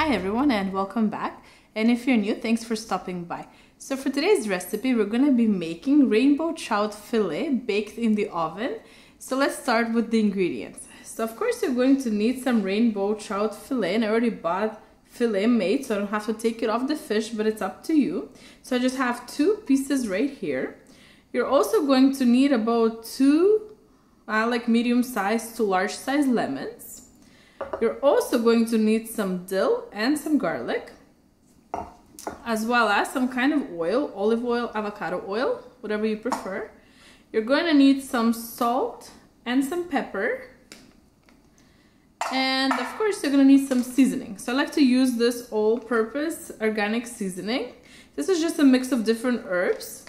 Hi everyone and welcome back, and if you're new, thanks for stopping by. So for today's recipe we're going to be making rainbow trout fillet baked in the oven. So let's start with the ingredients. So of course you're going to need some rainbow trout fillet, and I already bought fillet made so I don't have to take it off the fish, but it's up to you. So I just have 2 pieces right here. You're also going to need about 2 like medium sized to large size lemons. You're also going to need some dill and some garlic, as well as some kind of oil, olive oil, avocado oil, whatever you prefer. You're going to need some salt and some pepper, and of course you're going to need some seasoning. So I like to use this all-purpose organic seasoning. This is just a mix of different herbs,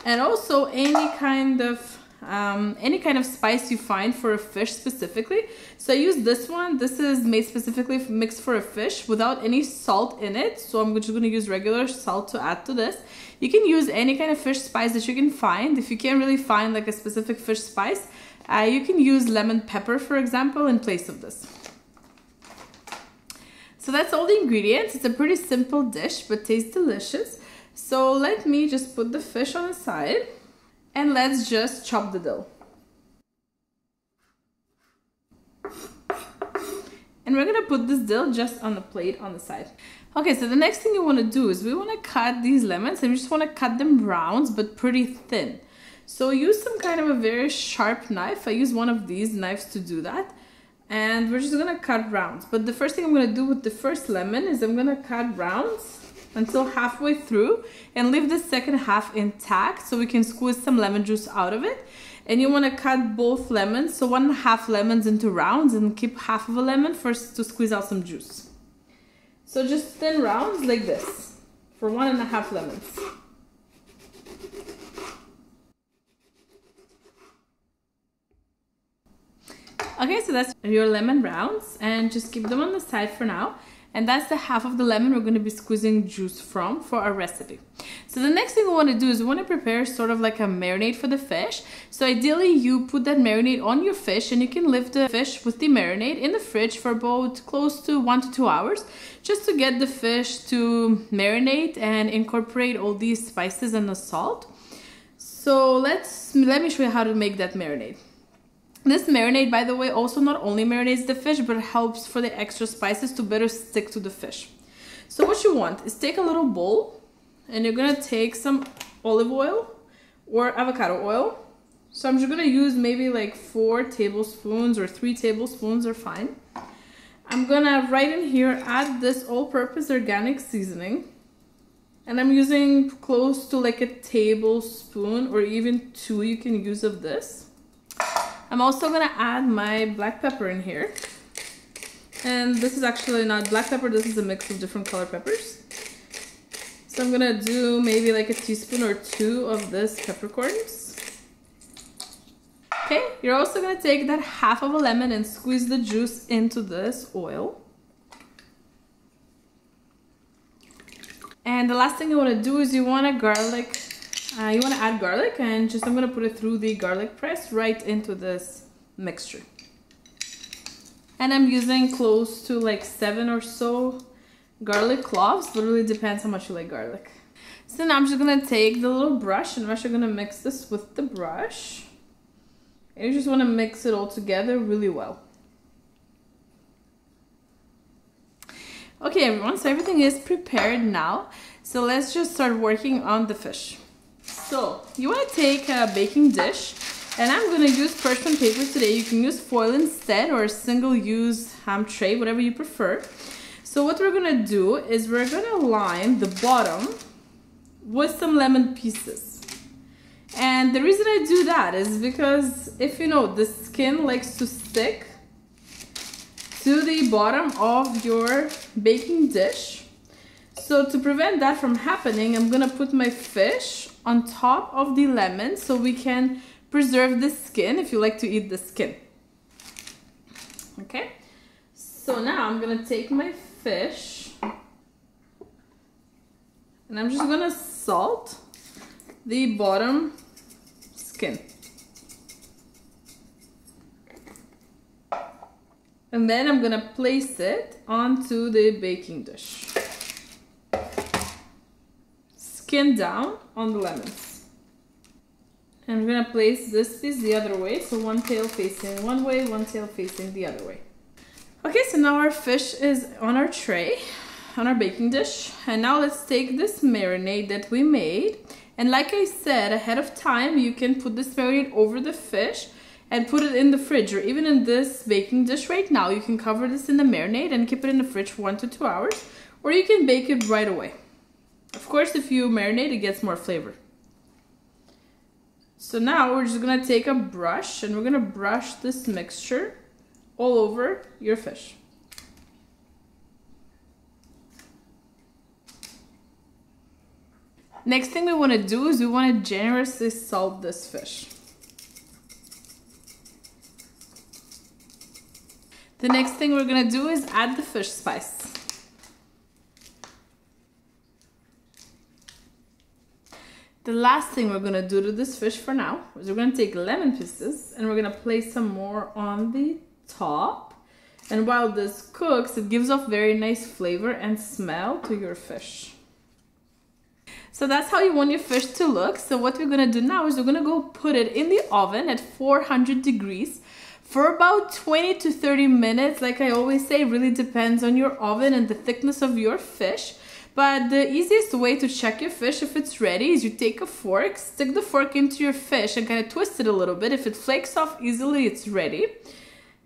and also any kind of spice you find for a fish specifically. So I use this one. This is made specifically mixed for a fish without any salt in it, so I'm just going to use regular salt to add to this. You can use any kind of fish spice that you can find. If you can't really find like a specific fish spice, you can use lemon pepper, for example, in place of this. So that's all the ingredients. It's a pretty simple dish but tastes delicious. So let me just put the fish on the side, and let's just chop the dill. And we're gonna put this dill just on the plate on the side. Okay, so the next thing you wanna do is we wanna cut these lemons, and we just wanna cut them rounds but pretty thin. So use some kind of a very sharp knife. I use one of these knives to do that. And we're just gonna cut rounds. But the first thing I'm gonna do with the first lemon is I'm gonna cut rounds until halfway through and leave the second half intact so we can squeeze some lemon juice out of it. And you want to cut both lemons, so 1.5 lemons, into rounds, and keep half of a lemon first to squeeze out some juice. So just thin rounds like this for 1.5 lemons. Okay, so that's your lemon rounds, and just keep them on the side for now. And that's the half of the lemon we're going to be squeezing juice from for our recipe. So the next thing we want to do is we want to prepare sort of like a marinade for the fish. So ideally you put that marinade on your fish, and you can leave the fish with the marinade in the fridge for about close to 1 to 2 hours, just to get the fish to marinate and incorporate all these spices and the salt. So let me show you how to make that marinade. This marinade, by the way, also not only marinates the fish, but helps for the extra spices to better stick to the fish. So what you want is take a little bowl, and you're gonna take some olive oil or avocado oil. So I'm just gonna use maybe like 4 tablespoons or 3 tablespoons are fine. I'm gonna right in here add this all-purpose organic seasoning, and I'm using close to like a tablespoon or even 2 you can use of this. I'm also gonna add my black pepper in here. And this is actually not black pepper, this is a mix of different color peppers. So I'm gonna do maybe like a teaspoon or 2 of this peppercorns. Okay, you're also gonna take that half of a lemon and squeeze the juice into this oil. And the last thing you wanna do is you wanna add garlic, and just I'm gonna put it through the garlic press right into this mixture. And I'm using close to like 7 or so garlic cloves, but it really depends how much you like garlic. So now I'm just gonna take the little brush, and I'm actually gonna mix this with the brush. And you just wanna mix it all together really well. Okay everyone, so everything is prepared now. So let's just start working on the fish. So you want to take a baking dish, and I'm going to use parchment paper today. You can use foil instead, or a single-use tray, whatever you prefer. So what we're going to do is we're going to line the bottom with some lemon pieces. And the reason I do that is because, if you know, the skin likes to stick to the bottom of your baking dish. So to prevent that from happening, I'm gonna put my fish on top of the lemon so we can preserve the skin if you like to eat the skin. Okay, so now I'm gonna take my fish, and I'm just gonna salt the bottom skin. And then I'm gonna place it onto the baking dish. Skin down on the lemons. And I'm gonna place this piece the other way, so one tail facing one way, one tail facing the other way. Okay, so now our fish is on our tray, on our baking dish, and now let's take this marinade that we made, and like I said ahead of time, you can put this marinade over the fish and put it in the fridge, or even in this baking dish right now. You can cover this in the marinade and keep it in the fridge for 1 to 2 hours, or you can bake it right away. Of course, if you marinate, it gets more flavor. So now we're just gonna take a brush and we're gonna brush this mixture all over your fish. Next thing we want to do is we want to generously salt this fish. The next thing we're going to do is add the fish spice. The last thing we're going to do to this fish for now is we're going to take lemon pieces and we're going to place some more on the top. And while this cooks, it gives off very nice flavor and smell to your fish. So that's how you want your fish to look. So what we're gonna do now is we're gonna go put it in the oven at 400 degrees for about 20 to 30 minutes. Like I always say, it really depends on your oven and the thickness of your fish. But the easiest way to check your fish if it's ready is you take a fork, stick the fork into your fish and kind of twist it a little bit. If it flakes off easily, it's ready.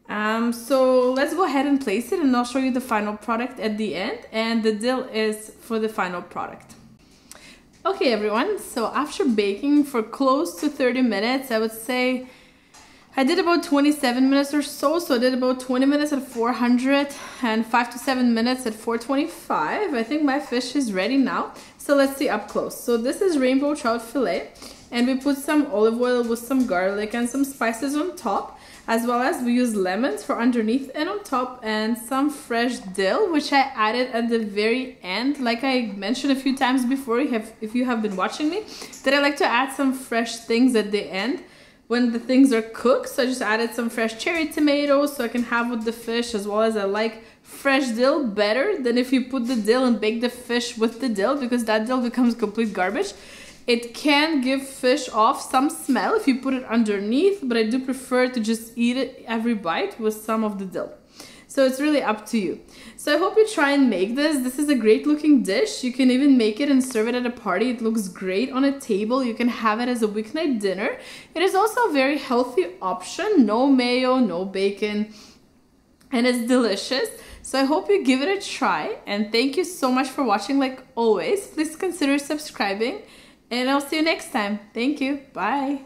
So let's go ahead and place it and I'll show you the final product at the end, and the dill is for the final product. Okay everyone, so after baking for close to 30 minutes, I would say I did about 27 minutes or so. So I did about 20 minutes at 400 and 5 to 7 minutes at 425. I think my fish is ready now. So let's see up close. So this is rainbow trout fillet, and we put some olive oil with some garlic and some spices on top, as well as we use lemons for underneath and on top, and some fresh dill, which I added at the very end. Like I mentioned a few times before, if you have been watching me, that I like to add some fresh things at the end when the things are cooked. So I just added some fresh cherry tomatoes so I can have with the fish, as well as I like fresh dill better than if you put the dill and bake the fish with the dill, because that dill becomes complete garbage. It can give fish off some smell if you put it underneath, but I do prefer to just eat it every bite with some of the dill. So it's really up to you. So I hope you try and make this. This is a great looking dish. You can even make it and serve it at a party. It looks great on a table. You can have it as a weeknight dinner. It is also a very healthy option. No mayo, no bacon, and it's delicious. So I hope you give it a try, and thank you so much for watching. Like always, please consider subscribing. And I'll see you next time. Thank you. Bye.